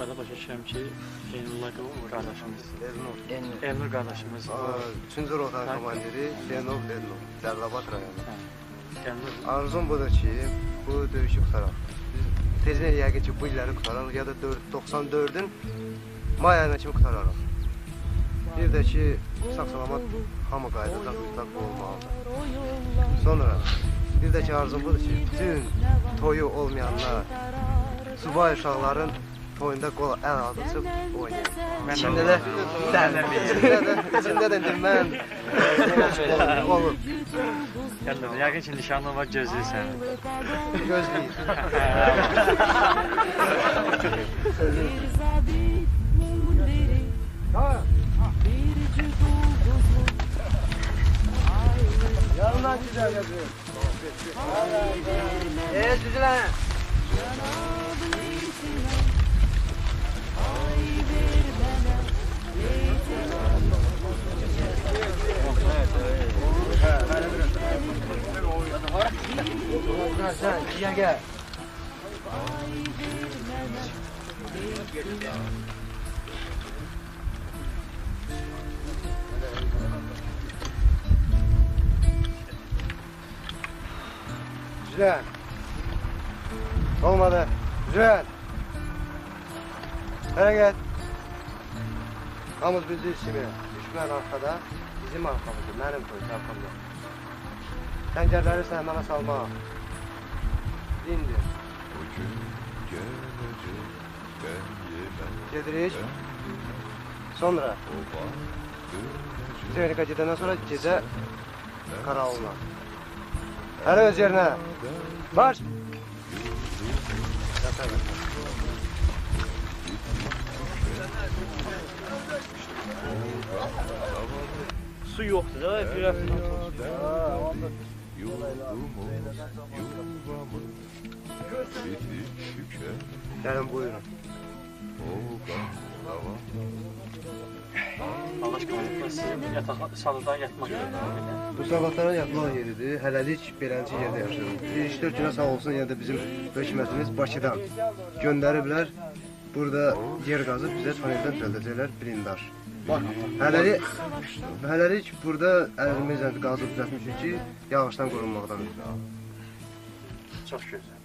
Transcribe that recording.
Burada başa düşürəm ki, Zeynullah qardaşımız, Elnur qardaşımız. 3-cü rotanın komandiri Zeynul Elnur, Cəlilabad rayonu. Arzum budur ki, bu döyüşü qutaraq. Biz tezdən yəqin ki, bu illəri qutaraq ya da 94-ün may ayına kimi qutararıq. Bir də ki, sağ-salamat hamı qayıdacaq, mütləq olmalıdır. Sonra, bir də ki, arzum budur ki, bütün toyu olmayanlar, subay uşaqların toyunda qol əl adırsıb oynayır. İçində də mən olub. Yəqin ki, nişanlı var, gözləyirsən. Gözləyir. Yanına güzel yazıyor. Güzel. Sen gel. Güzel. Olmadı. Güzel. Hareket. Hamız bildiği kimi. Düşman arkada. Bizim arkamızda. Benim koyucu arkamda. Pəncərləri sən mənə salma. İndir. Gedirik. Sonra Texnika gedəndən sonra gecə qaranlıq. Hələ öz yerinə. Baş! Su yoxdur da, biraz Gəlin buyurun. Allah aşkına, sizin salıdan yatmaq yeridir. Bu sabahlara yatmaq yeridir. Hələlik beləncə yerdə yaşayırıq. 3-4 günə sağ olsun, yenə də bizim hökumətimiz Bakıdan göndəriblər. Burada yer qazıb bizə toneldən düzəldəcəklər blindaj. Hələlik burada əlimizlə qazıb düzəltmişik ki, yağışdan qorunmaqdan. Çox gözəl.